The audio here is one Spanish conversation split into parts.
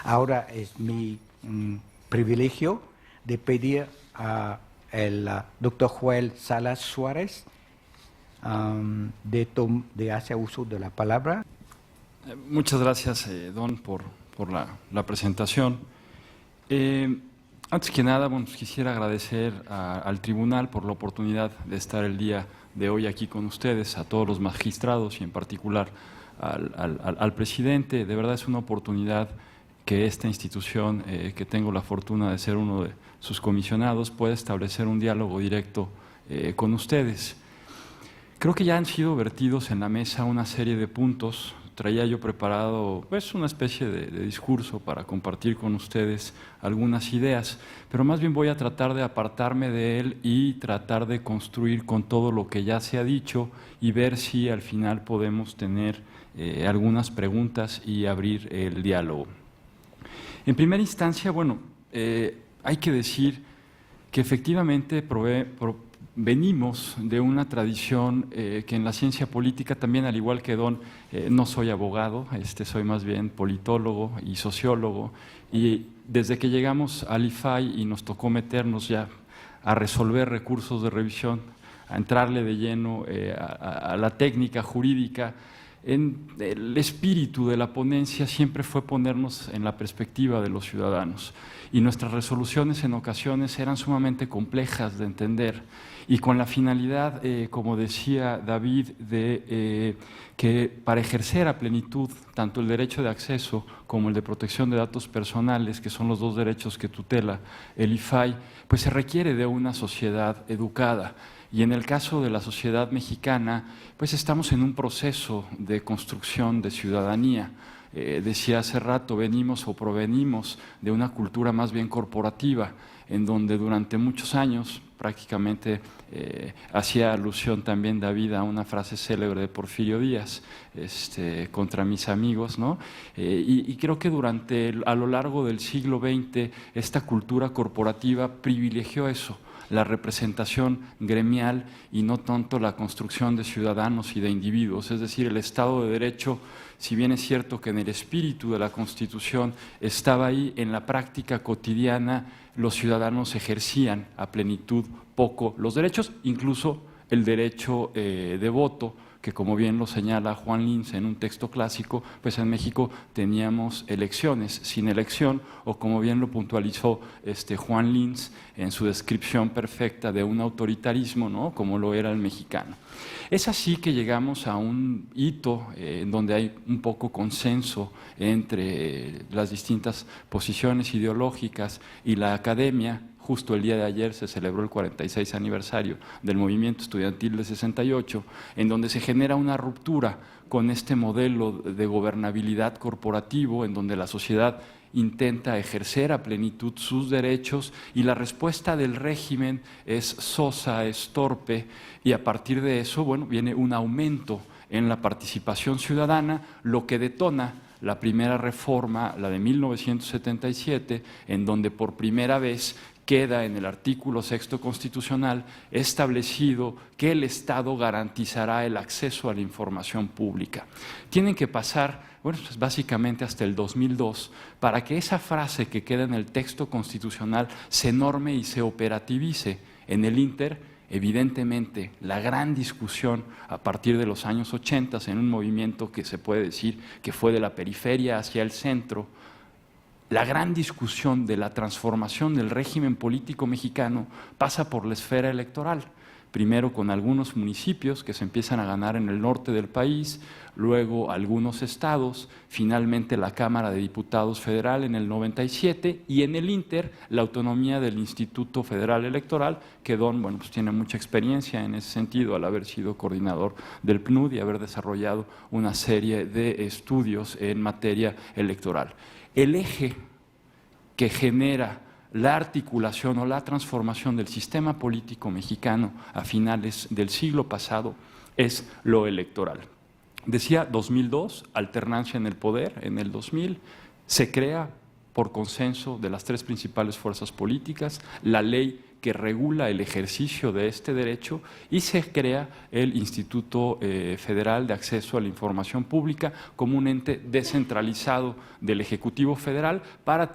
Ahora es mi privilegio de pedir al doctor Joel Salas Suárez de hacer uso de la palabra. Muchas gracias, Don, por la presentación. Antes que nada, bueno, pues quisiera agradecer al tribunal por la oportunidad de estar el día de hoy aquí con ustedes, a todos los magistrados y en particular al presidente. De verdad es una oportunidad que esta institución, que tengo la fortuna de ser uno de sus comisionados, pueda establecer un diálogo directo con ustedes. Creo que ya han sido vertidos en la mesa una serie de puntos. Traía yo preparado pues una especie de discurso para compartir con ustedes algunas ideas, pero más bien voy a tratar de apartarme de él y tratar de construir con todo lo que ya se ha dicho y ver si al final podemos tener algunas preguntas y abrir el diálogo. En primera instancia, bueno, hay que decir que efectivamente venimos de una tradición que en la ciencia política también, al igual que Don, no soy abogado, soy más bien politólogo y sociólogo, y desde que llegamos al IFAI y nos tocó meternos ya a resolver recursos de revisión, a entrarle de lleno a la técnica jurídica, en el espíritu de la ponencia siempre fue ponernos en la perspectiva de los ciudadanos, y nuestras resoluciones en ocasiones eran sumamente complejas de entender y con la finalidad, como decía David, de que para ejercer a plenitud tanto el derecho de acceso como el de protección de datos personales, que son los dos derechos que tutela el IFAI, pues se requiere de una sociedad educada. Y en el caso de la sociedad mexicana, pues estamos en un proceso de construcción de ciudadanía. Decía hace rato, venimos o provenimos de una cultura más bien corporativa, en donde durante muchos años, prácticamente hacía alusión también David a una frase célebre de Porfirio Díaz, contra mis amigos, ¿no? Y creo que a lo largo del siglo XX, esta cultura corporativa privilegió eso, la representación gremial y no tanto la construcción de ciudadanos y de individuos. Es decir, el Estado de Derecho, si bien es cierto que en el espíritu de la Constitución estaba ahí, en la práctica cotidiana los ciudadanos ejercían a plenitud poco los derechos, incluso el derecho de voto, que como bien lo señala Juan Lins en un texto clásico, pues en México teníamos elecciones sin elección, o como bien lo puntualizó Juan Lins en su descripción perfecta de un autoritarismo, ¿no?, como lo era el mexicano. Es así que llegamos a un hito en donde hay un poco consenso entre las distintas posiciones ideológicas y la academia. Justo el día de ayer se celebró el 46 aniversario del movimiento estudiantil de 68, en donde se genera una ruptura con este modelo de gobernabilidad corporativo, en donde la sociedad intenta ejercer a plenitud sus derechos y la respuesta del régimen es sosa, es torpe, y a partir de eso, bueno, viene un aumento en la participación ciudadana, lo que detona la primera reforma, la de 1977, en donde por primera vez queda en el artículo 6º constitucional establecido que el Estado garantizará el acceso a la información pública. Tienen que pasar, bueno, pues básicamente hasta el 2002 para que esa frase que queda en el texto constitucional se norme y se operativice. En el ínter, evidentemente, la gran discusión a partir de los años 80 en un movimiento que se puede decir que fue de la periferia hacia el centro, la gran discusión de la transformación del régimen político mexicano pasa por la esfera electoral, primero con algunos municipios que se empiezan a ganar en el norte del país, luego algunos estados, finalmente la Cámara de Diputados Federal en el 97 y en el ínter la autonomía del Instituto Federal Electoral, que Don, bueno, pues tiene mucha experiencia en ese sentido al haber sido coordinador del PNUD y haber desarrollado una serie de estudios en materia electoral. El eje que genera la articulación o la transformación del sistema político mexicano a finales del siglo pasado es lo electoral. Decía 2002, alternancia en el poder, en el 2000 se crea por consenso de las tres principales fuerzas políticas la ley que regula el ejercicio de este derecho y se crea el Instituto Federal de Acceso a la Información Pública como un ente descentralizado del Ejecutivo Federal para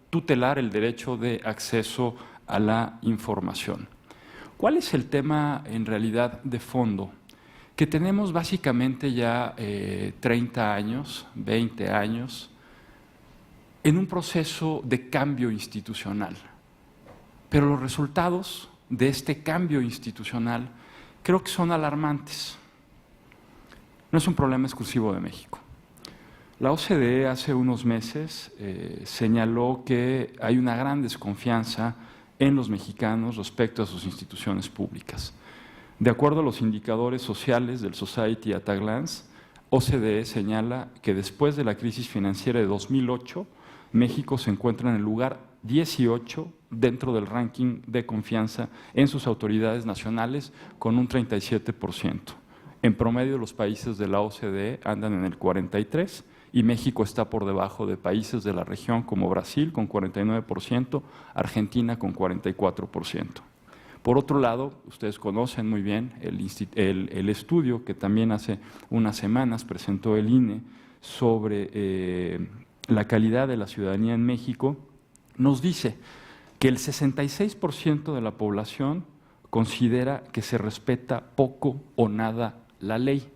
tutelar el derecho de acceso a la información. ¿Cuál es el tema en realidad de fondo? Que tenemos básicamente ya 30 años, 20 años, en un proceso de cambio institucional. Pero los resultados de este cambio institucional creo que son alarmantes. No es un problema exclusivo de México. La OCDE hace unos meses señaló que hay una gran desconfianza en los mexicanos respecto a sus instituciones públicas. De acuerdo a los indicadores sociales del Society at a Glance, OCDE señala que después de la crisis financiera de 2008, México se encuentra en el lugar 18 dentro del ranking de confianza en sus autoridades nacionales con un 37%. En promedio, los países de la OCDE andan en el 43% y México está por debajo de países de la región como Brasil con 49%, Argentina con 44%. Por otro lado, ustedes conocen muy bien el estudio que también hace unas semanas presentó el INE sobre la calidad de la ciudadanía en México, nos dice que el 66% de la población considera que se respeta poco o nada la ley.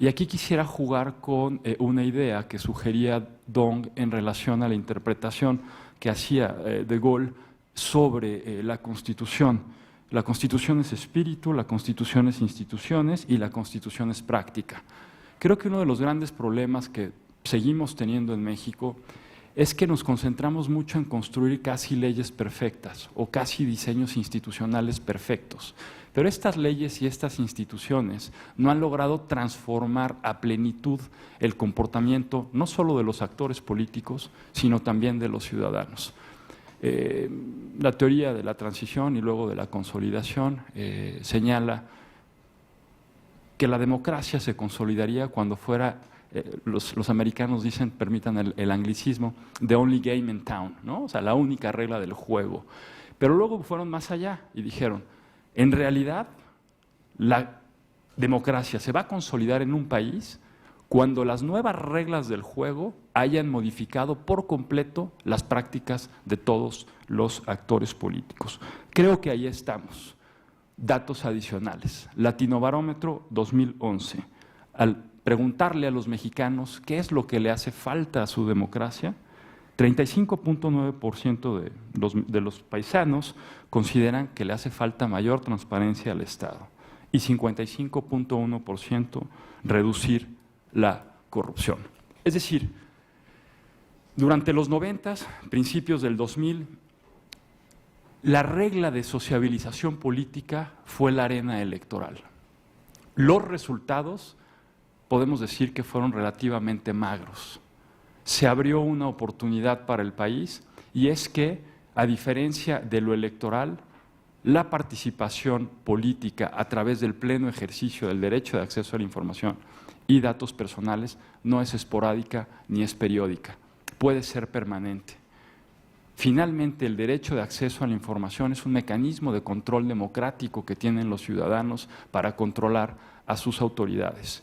Y aquí quisiera jugar con una idea que sugería Dong en relación a la interpretación que hacía de Gaulle sobre la Constitución. La Constitución es espíritu, la Constitución es instituciones y la Constitución es práctica. Creo que uno de los grandes problemas que seguimos teniendo en México es que nos concentramos mucho en construir casi leyes perfectas o casi diseños institucionales perfectos. Pero estas leyes y estas instituciones no han logrado transformar a plenitud el comportamiento no solo de los actores políticos, sino también de los ciudadanos. La teoría de la transición y luego de la consolidación señala que la democracia se consolidaría cuando fuera, los americanos dicen, permitan el anglicismo, the only game in town, ¿no? O sea, la única regla del juego. Pero luego fueron más allá y dijeron, en realidad, la democracia se va a consolidar en un país cuando las nuevas reglas del juego hayan modificado por completo las prácticas de todos los actores políticos. Creo que ahí estamos. Datos adicionales. Latinobarómetro 2011. Al preguntarle a los mexicanos qué es lo que le hace falta a su democracia, 35.9% de los paisanos consideran que le hace falta mayor transparencia al Estado y 55.1% reducir la corrupción. Es decir, durante los 90, principios del 2000, la regla de sociabilización política fue la arena electoral. Los resultados podemos decir que fueron relativamente magros. Se abrió una oportunidad para el país y es que, a diferencia de lo electoral, la participación política a través del pleno ejercicio del derecho de acceso a la información y datos personales no es esporádica ni es periódica, puede ser permanente. Finalmente, el derecho de acceso a la información es un mecanismo de control democrático que tienen los ciudadanos para controlar a sus autoridades.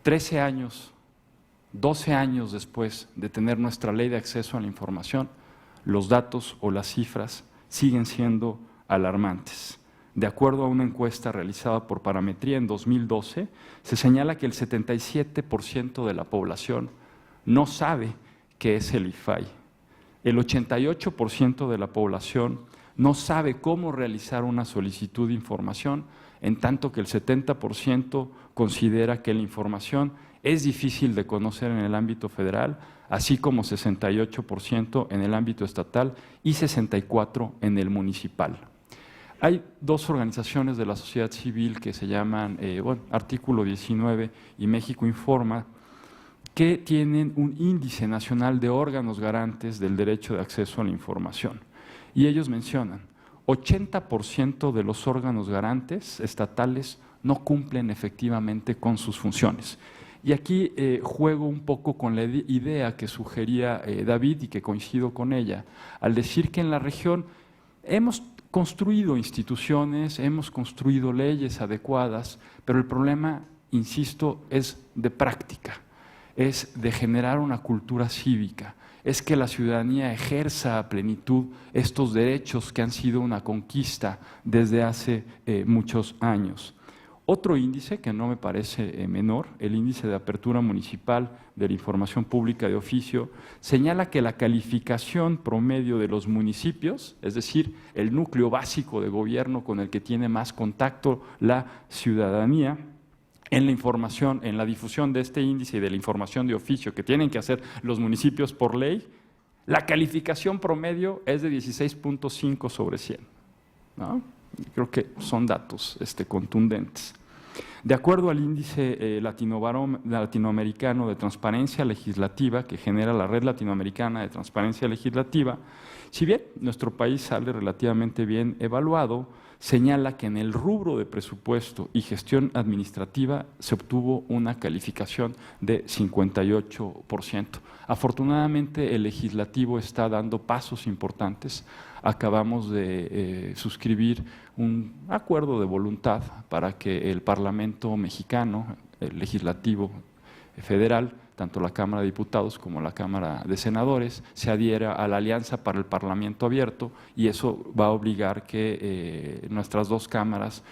13 años, 12 años después de tener nuestra ley de acceso a la información, los datos o las cifras siguen siendo alarmantes. De acuerdo a una encuesta realizada por Parametría en 2012, se señala que el 77% de la población no sabe qué es el IFAI. El 88% de la población no sabe cómo realizar una solicitud de información, en tanto que el 70% considera que la información es difícil de conocer en el ámbito federal, así como 68% en el ámbito estatal y 64% en el municipal. Hay dos organizaciones de la sociedad civil que se llaman Artículo 19 y México Informa, que tienen un índice nacional de órganos garantes del derecho de acceso a la información. Y ellos mencionan, 80% de los órganos garantes estatales no cumplen efectivamente con sus funciones. Y aquí juego un poco con la idea que sugería David y que coincido con ella, al decir que en la región hemos construido instituciones, hemos construido leyes adecuadas, pero el problema, insisto, es de práctica, es de generar una cultura cívica, es que la ciudadanía ejerza a plenitud estos derechos que han sido una conquista desde hace muchos años. Otro índice que no me parece menor, el índice de apertura municipal de la información pública de oficio, señala que la calificación promedio de los municipios, es decir, el núcleo básico de gobierno con el que tiene más contacto la ciudadanía, en la información, en la difusión de este índice y de la información de oficio que tienen que hacer los municipios por ley, la calificación promedio es de 16.5 sobre 100, ¿no? Creo que son datos contundentes. De acuerdo al índice latinoamericano de transparencia legislativa que genera la Red Latinoamericana de Transparencia Legislativa, si bien nuestro país sale relativamente bien evaluado, señala que en el rubro de presupuesto y gestión administrativa se obtuvo una calificación de 58%. Afortunadamente, el legislativo está dando pasos importantes. Acabamos de suscribir un acuerdo de voluntad para que el Parlamento mexicano, el legislativo federal, tanto la Cámara de Diputados como la Cámara de Senadores, se adhiera a la Alianza para el Parlamento Abierto, y eso va a obligar que nuestras dos cámaras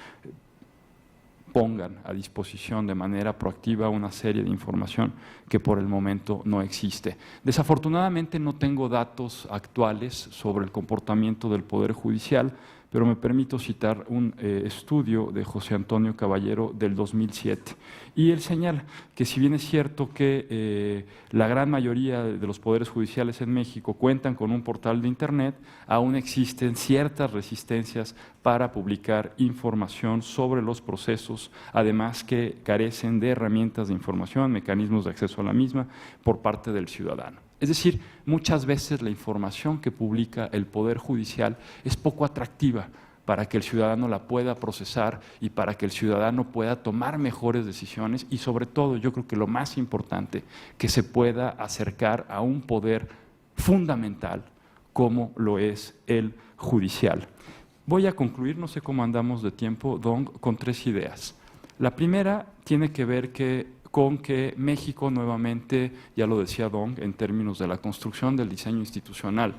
pongan a disposición de manera proactiva una serie de información que por el momento no existe. Desafortunadamente no tengo datos actuales sobre el comportamiento del Poder Judicial, pero me permito citar un estudio de José Antonio Caballero del 2007. Y él señala que si bien es cierto que la gran mayoría de los poderes judiciales en México cuentan con un portal de Internet, aún existen ciertas resistencias para publicar información sobre los procesos, además que carecen de herramientas de información, mecanismos de acceso a la misma por parte del ciudadano. Es decir, muchas veces la información que publica el Poder Judicial es poco atractiva para que el ciudadano la pueda procesar y para que el ciudadano pueda tomar mejores decisiones y, sobre todo, yo creo que lo más importante, que se pueda acercar a un poder fundamental como lo es el judicial. Voy a concluir, no sé cómo andamos de tiempo, Dong, con 3 ideas. La primera tiene que ver con que México nuevamente, ya lo decía Dong, en términos de la construcción del diseño institucional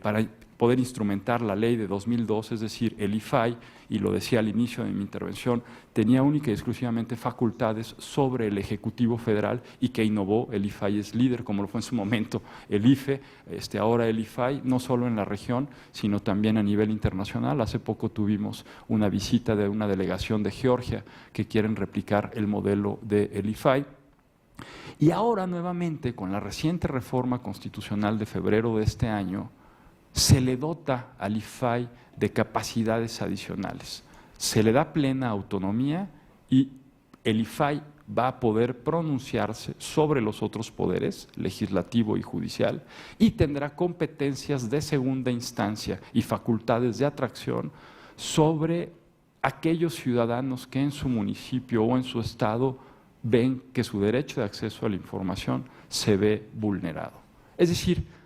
para poder instrumentar la ley de 2002, es decir, el IFAI, y lo decía al inicio de mi intervención, tenía única y exclusivamente facultades sobre el Ejecutivo Federal y que innovó. El IFAI es líder, como lo fue en su momento el IFE, ahora el IFAI, no solo en la región, sino también a nivel internacional. Hace poco tuvimos una visita de una delegación de Georgia que quieren replicar el modelo del IFAI. Y ahora nuevamente, con la reciente reforma constitucional de febrero de este año, se le dota al IFAI de capacidades adicionales, se le da plena autonomía y el IFAI va a poder pronunciarse sobre los otros poderes, legislativo y judicial, y tendrá competencias de segunda instancia y facultades de atracción sobre aquellos ciudadanos que en su municipio o en su estado ven que su derecho de acceso a la información se ve vulnerado. Es decir,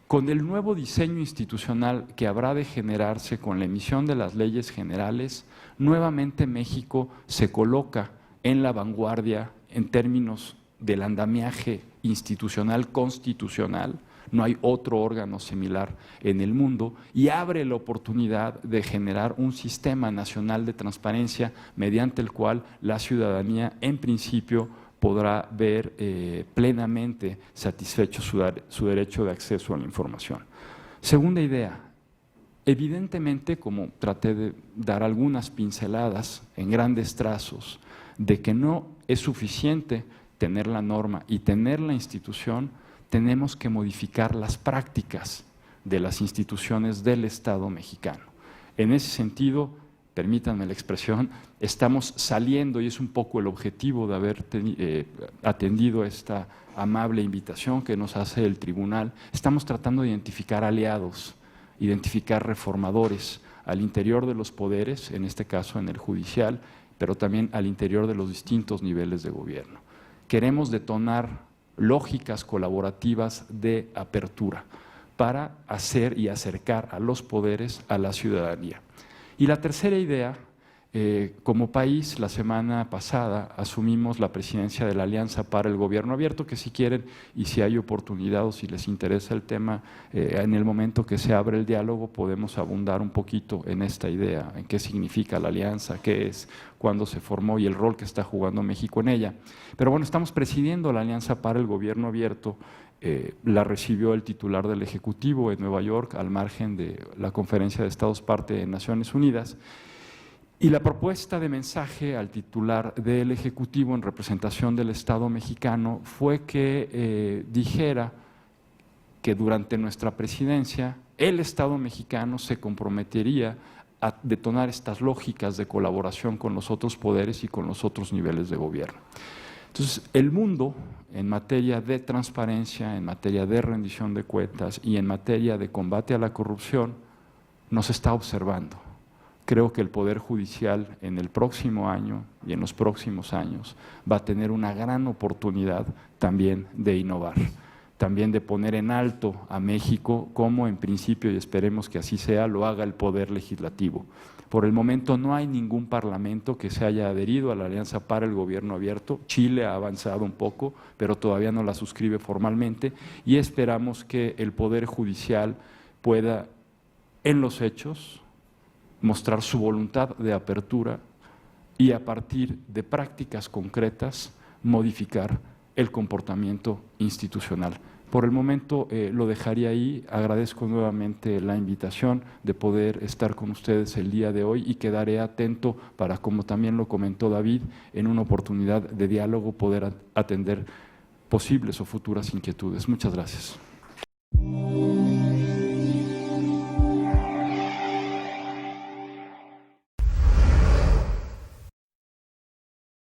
con el nuevo diseño institucional que habrá de generarse con la emisión de las leyes generales, nuevamente México se coloca en la vanguardia en términos del andamiaje institucional constitucional. No hay otro órgano similar en el mundo y abre la oportunidad de generar un sistema nacional de transparencia mediante el cual la ciudadanía, en principio, podrá ver plenamente satisfecho su derecho de acceso a la información. Segunda idea, evidentemente, como traté de dar algunas pinceladas en grandes trazos, de que no es suficiente tener la norma y tener la institución, tenemos que modificar las prácticas de las instituciones del Estado mexicano. En ese sentido, permítanme la expresión, estamos saliendo, y es un poco el objetivo de haber atendido esta amable invitación que nos hace el tribunal, estamos tratando de identificar aliados, identificar reformadores al interior de los poderes, en este caso en el judicial, pero también al interior de los distintos niveles de gobierno. Queremos detonar lógicas colaborativas de apertura, para hacer y acercar a los poderes a la ciudadanía. Y la tercera idea, como país, la semana pasada asumimos la presidencia de la Alianza para el Gobierno Abierto, que si quieren y si hay oportunidad o si les interesa el tema, en el momento que se abre el diálogo podemos abundar un poquito en esta idea, en qué significa la alianza, qué es, cuándo se formó y el rol que está jugando México en ella. Pero bueno, estamos presidiendo la Alianza para el Gobierno Abierto. La recibió el titular del Ejecutivo en Nueva York, al margen de la Conferencia de Estados Parte de Naciones Unidas. Y la propuesta de mensaje al titular del Ejecutivo en representación del Estado mexicano fue que dijera que durante nuestra presidencia el Estado mexicano se comprometería a detonar estas lógicas de colaboración con los otros poderes y con los otros niveles de gobierno. Entonces, el mundo en materia de transparencia, en materia de rendición de cuentas y en materia de combate a la corrupción nos está observando. Creo que el Poder Judicial en el próximo año y en los próximos años va a tener una gran oportunidad también de innovar, también de poner en alto a México como en principio, y esperemos que así sea, lo haga el Poder Legislativo. Por el momento no hay ningún parlamento que se haya adherido a la Alianza para el Gobierno Abierto. Chile ha avanzado un poco, pero todavía no la suscribe formalmente y esperamos que el Poder Judicial pueda, en los hechos, mostrar su voluntad de apertura y a partir de prácticas concretas modificar el comportamiento institucional. Por el momento lo dejaría ahí. Agradezco nuevamente la invitación de poder estar con ustedes el día de hoy y quedaré atento para, como también lo comentó David, en una oportunidad de diálogo poder atender posibles o futuras inquietudes. Muchas gracias.